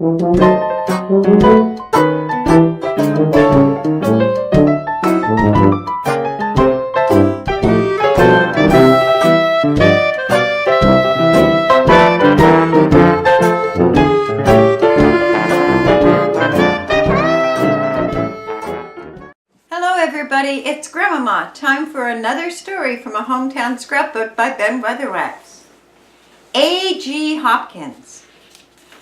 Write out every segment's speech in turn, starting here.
Everybody, it's Grandmama. Time for another story from a hometown scrapbook by Ben Weatherwax. A.G. Hopkins.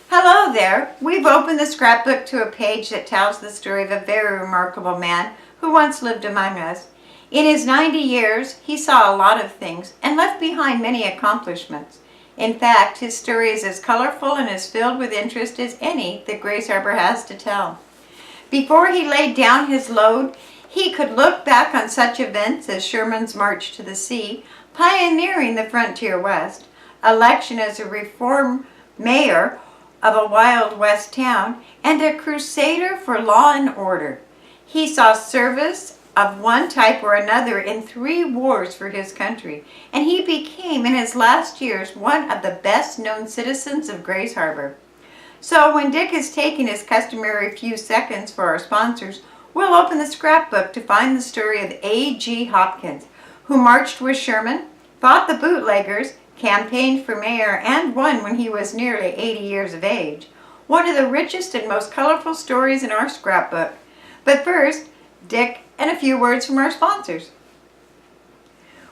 Hello there. We've opened the scrapbook to a page that tells the story of a very remarkable man who once lived among us. In his 90 years, he saw a lot of things and left behind many accomplishments. In fact, his story is as colorful and as filled with interest as any that Grays Harbor has to tell. Before he laid down his load, he could look back on such events as Sherman's march to the sea, pioneering the frontier west, election as a reform mayor of a Wild West town, and a crusader for law and order. He saw service of one type or another in 3 wars for his country, and he became in his last years one of the best known citizens of Grays Harbor. So when Dick has taken his customary few seconds for our sponsors, we'll open the scrapbook to find the story of A.G. Hopkins, who marched with Sherman, fought the bootleggers, campaigned for mayor, and won when he was nearly 80 years of age. One of the richest and most colorful stories in our scrapbook. But first, Dick and a few words from our sponsors.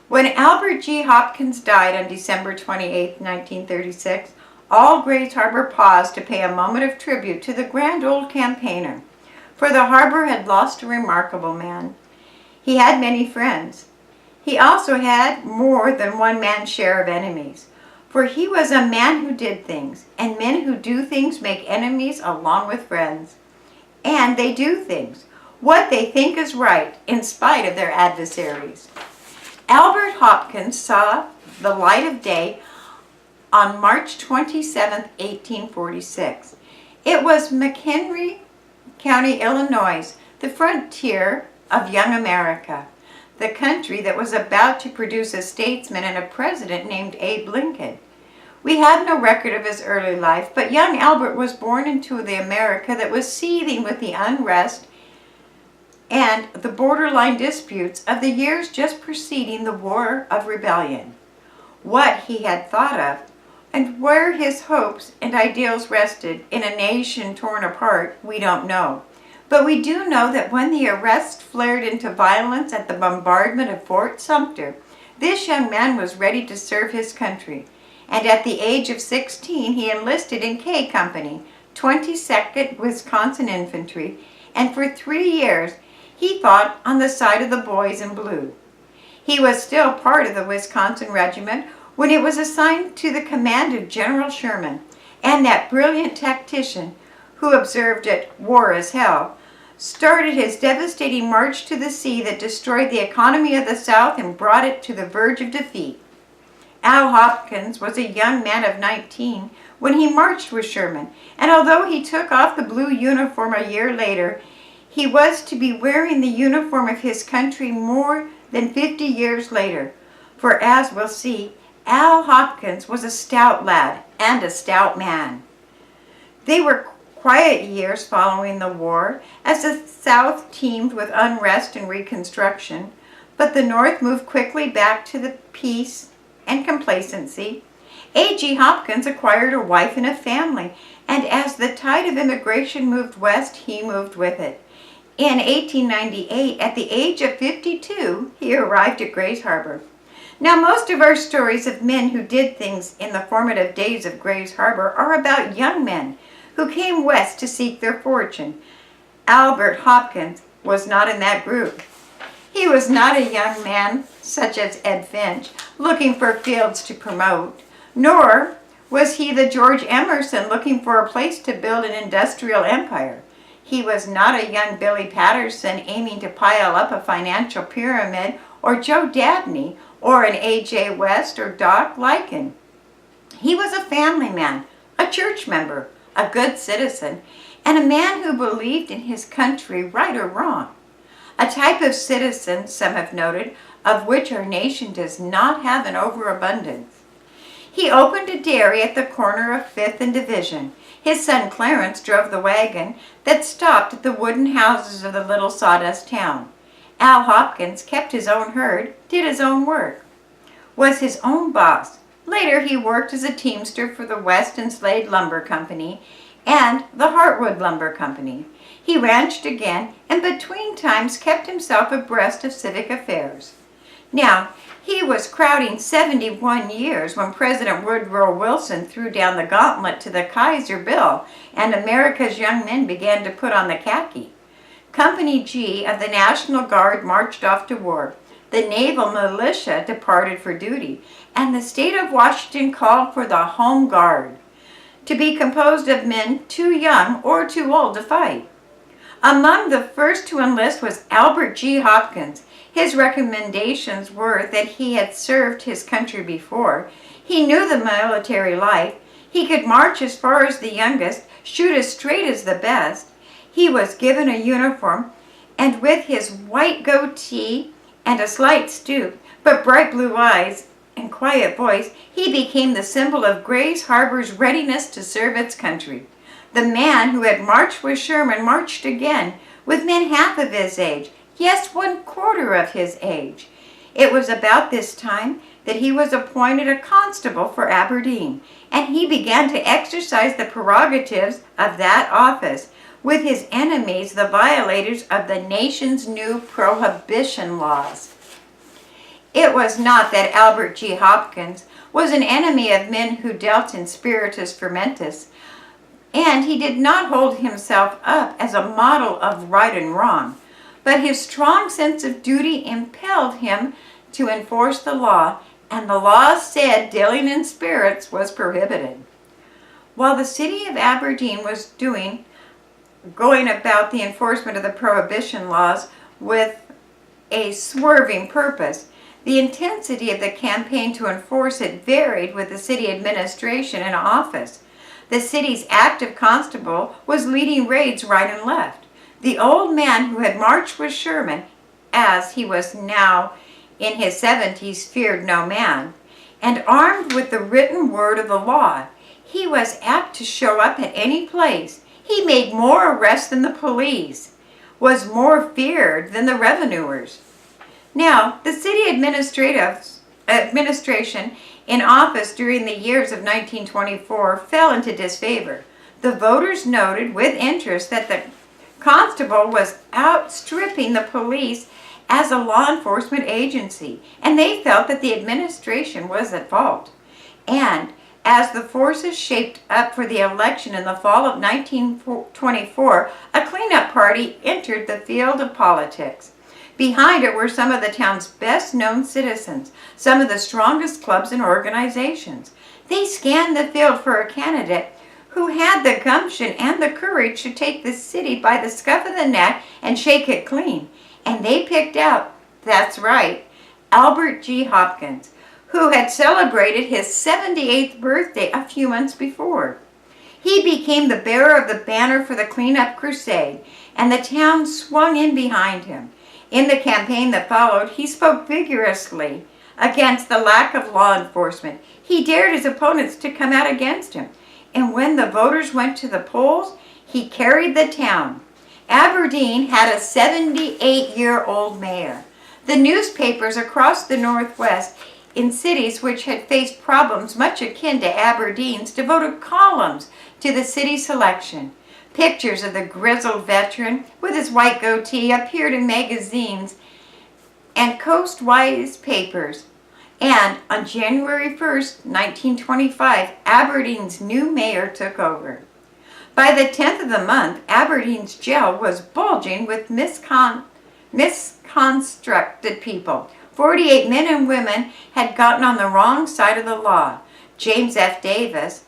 When Albert G. Hopkins died on December 28, 1936, all Grays Harbor paused to pay a moment of tribute to the grand old campaigner. For the harbor had lost a remarkable man. He had many friends. He also had more than one man's share of enemies. For he was a man who did things, and men who do things make enemies along with friends. And they do things, what they think is right, in spite of their adversaries. Albert Hopkins saw the light of day on March 27, 1846. It was McHenry County, Illinois, the frontier of young America, the country that was about to produce a statesman and a president named Abe Lincoln. We have no record of his early life, but young Albert was born into the America that was seething with the unrest and the borderline disputes of the years just preceding the War of Rebellion. What he had thought of and where his hopes and ideals rested in a nation torn apart, we don't know. But we do know that when the arrest flared into violence at the bombardment of Fort Sumter, this young man was ready to serve his country. And at the age of 16, he enlisted in K Company, 22nd Wisconsin Infantry, and for 3 years he fought on the side of the boys in blue. He was still part of the Wisconsin Regiment when it was assigned to the command of General Sherman, and that brilliant tactician, who observed it war as hell, started his devastating march to the sea that destroyed the economy of the South and brought it to the verge of defeat. Al Hopkins was a young man of 19 when he marched with Sherman, and although he took off the blue uniform a year later, he was to be wearing the uniform of his country more than 50 years later. For as we'll see, Al Hopkins was a stout lad and a stout man. They were quiet years following the war as the South teemed with unrest and reconstruction, but the North moved quickly back to the peace and complacency. A.G. Hopkins acquired a wife and a family, and as the tide of immigration moved west, he moved with it. In 1898, at the age of 52, he arrived at Grays Harbor. Now, most of our stories of men who did things in the formative days of Grays Harbor are about young men who came west to seek their fortune. Albert Hopkins was not in that group. He was not a young man, such as Ed Finch, looking for fields to promote, nor was he the George Emerson looking for a place to build an industrial empire. He was not a young Billy Patterson aiming to pile up a financial pyramid, or Joe Dabney, or an A.J. West or Doc Lycan. He was a family man, a church member, a good citizen, and a man who believed in his country, right or wrong. A type of citizen, some have noted, of which our nation does not have an overabundance. He opened a dairy at the corner of 5th and Division. His son Clarence drove the wagon that stopped at the wooden houses of the little sawdust town. Al Hopkins kept his own herd, did his own work, was his own boss. Later he worked as a teamster for the West and Slade Lumber Company and the Heartwood Lumber Company. He ranched again and between times kept himself abreast of civic affairs. Now, he was crowding 71 years when President Woodrow Wilson threw down the gauntlet to the Kaiser Bill and America's young men began to put on the khaki. Company G of the National Guard marched off to war. The naval militia departed for duty, and the state of Washington called for the Home Guard, to be composed of men too young or too old to fight. Among the first to enlist was Albert G. Hopkins. His recommendations were that he had served his country before. He knew the military life. He could march as far as the youngest, shoot as straight as the best. He was given a uniform, and with his white goatee and a slight stoop, but bright blue eyes and quiet voice, he became the symbol of Grays Harbor's readiness to serve its country. The man who had marched with Sherman marched again with men half of his age, yes, 1/4 of his age. It was about this time that he was appointed a constable for Aberdeen, and he began to exercise the prerogatives of that office with his enemies, the violators of the nation's new prohibition laws. It was not that Albert G. Hopkins was an enemy of men who dealt in spiritus fermentis, and he did not hold himself up as a model of right and wrong, but his strong sense of duty impelled him to enforce the law, and the law said dealing in spirits was prohibited. While the city of Aberdeen was going about the enforcement of the prohibition laws with a swerving purpose, the intensity of the campaign to enforce it varied with the city administration in office. The city's active constable was leading raids right and left. The old man who had marched with Sherman, as he was now in his 70s, feared no man, and armed with the written word of the law, he was apt to show up at any place. He made more arrests than the police, was more feared than the revenuers. Now, the city administration in office during the years of 1924 fell into disfavor. The voters noted with interest that the constable was outstripping the police as a law enforcement agency, and they felt that the administration was at fault. And as the forces shaped up for the election in the fall of 1924, a cleanup party entered the field of politics. Behind it were some of the town's best-known citizens, some of the strongest clubs and organizations. They scanned the field for a candidate who had the gumption and the courage to take the city by the scruff of the neck and shake it clean. And they picked out, that's right, Albert G. Hopkins, who had celebrated his 78th birthday a few months before. He became the bearer of the banner for the cleanup crusade, and the town swung in behind him. In the campaign that followed, he spoke vigorously against the lack of law enforcement. He dared his opponents to come out against him. And when the voters went to the polls, he carried the town. Aberdeen had a 78-year-old mayor. The newspapers across the Northwest in cities which had faced problems much akin to Aberdeen's devoted columns to the city selection. Pictures of the grizzled veteran with his white goatee appeared in magazines and coastwise papers. And on January 1st, 1925, Aberdeen's new mayor took over. By the 10th of the month, Aberdeen's jail was bulging with misconstructed people. 48 men and women had gotten on the wrong side of the law. James F. Davis,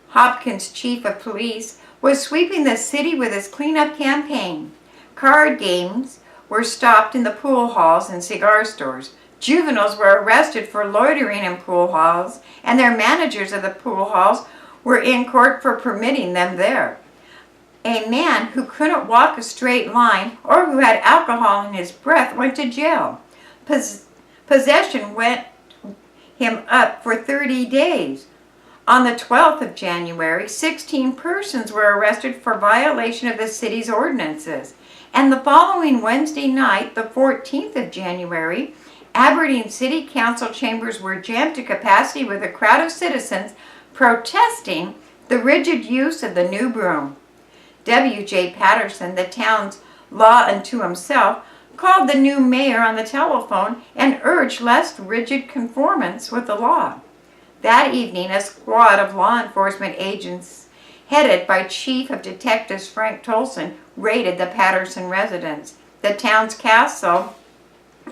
Hopkins' chief of police, was sweeping the city with his cleanup campaign. Card games were stopped in the pool halls and cigar stores. Juveniles were arrested for loitering in pool halls, and their managers of the pool halls were in court for permitting them there. A man who couldn't walk a straight line or who had alcohol in his breath went to jail. Possession went him up for 30 days. On the 12th of January, 16 persons were arrested for violation of the city's ordinances. And the following Wednesday night, the 14th of January, Aberdeen City Council chambers were jammed to capacity with a crowd of citizens protesting the rigid use of the new broom. W.J. Patterson, the town's law unto himself, called the new mayor on the telephone and urged less rigid conformance with the law. That evening, a squad of law enforcement agents, headed by Chief of Detectives Frank Tolson, raided the Patterson residence, the town's castle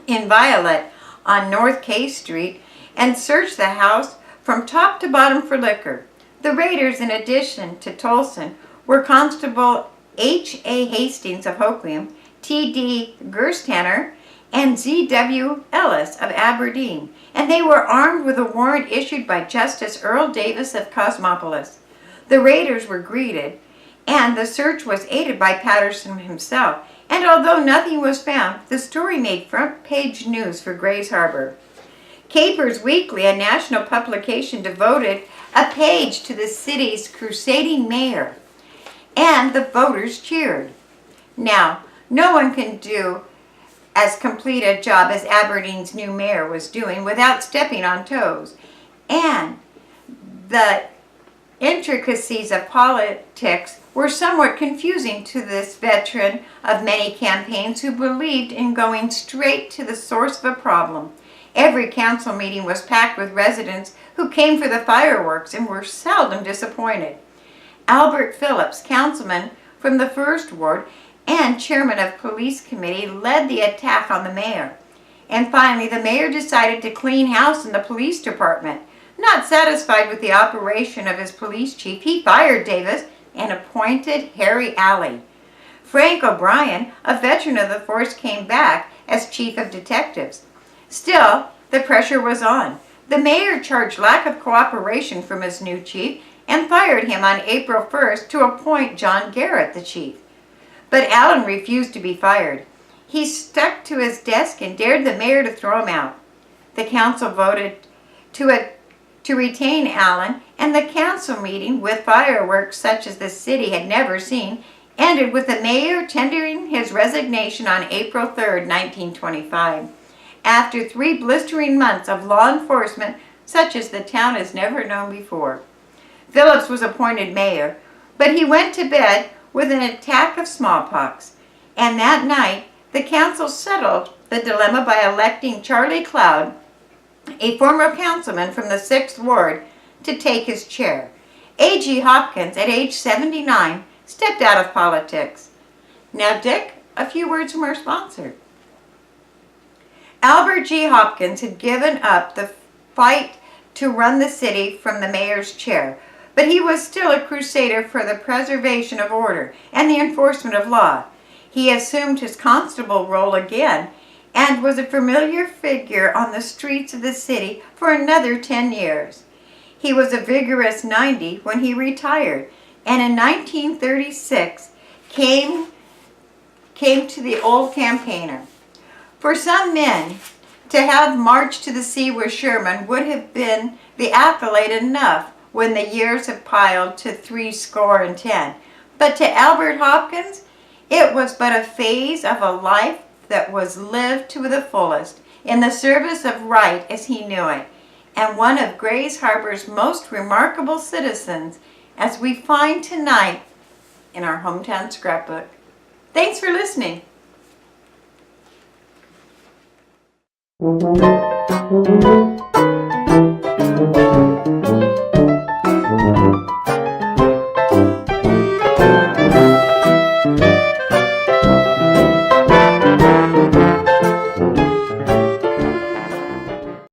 in Violet on North K Street, and searched the house from top to bottom for liquor. The raiders, in addition to Tolson, were Constable H.A. Hastings of Hoquiam, T.D. Gerstaner, and Z.W. Ellis of Aberdeen, and they were armed with a warrant issued by Justice Earl Davis of Cosmopolis. The raiders were greeted, and the search was aided by Patterson himself, and although nothing was found, the story made front-page news for Grays Harbor. Capers Weekly, a national publication, devoted a page to the city's crusading mayor, and the voters cheered. Now, no one can do as complete a job as Aberdeen's new mayor was doing without stepping on toes, and the intricacies of politics were somewhat confusing to this veteran of many campaigns who believed in going straight to the source of a problem. Every council meeting was packed with residents who came for the fireworks and were seldom disappointed. Albert Phillips, councilman from the 1st Ward and chairman of police committee, led the attack on the mayor. And finally, the mayor decided to clean house in the police department. Not satisfied with the operation of his police chief, he fired Davis and appointed Harry Alley. Frank O'Brien, a veteran of the force, came back as chief of detectives. Still, the pressure was on. The mayor charged lack of cooperation from his new chief and fired him on April 1st to appoint John Garrett the chief. But Allen refused to be fired. He stuck to his desk and dared the mayor to throw him out. The council voted to retain Allen, and the council meeting, with fireworks such as the city had never seen, ended with the mayor tendering his resignation on April 3rd, 1925. After 3 blistering months of law enforcement such as the town has never known before. Phillips was appointed mayor, but he went to bed with an attack of smallpox, and that night the council settled the dilemma by electing Charlie Cloud, a former councilman from the 6th Ward, to take his chair. A.G. Hopkins, at age 79, stepped out of politics. Now, Dick, a few words from our sponsor. Albert G. Hopkins had given up the fight to run the city from the mayor's chair, but he was still a crusader for the preservation of order and the enforcement of law. He assumed his constable role again and was a familiar figure on the streets of the city for another 10 years. He was a vigorous 90 when he retired, and in 1936 came to the old campaigner. For some men, to have marched to the sea with Sherman would have been the accolade enough when the years have piled to 70. But to Albert Hopkins, it was but a phase of a life that was lived to the fullest, in the service of right as he knew it, and one of Grays Harbor's most remarkable citizens, as we find tonight in our Hometown Scrapbook. Thanks for listening.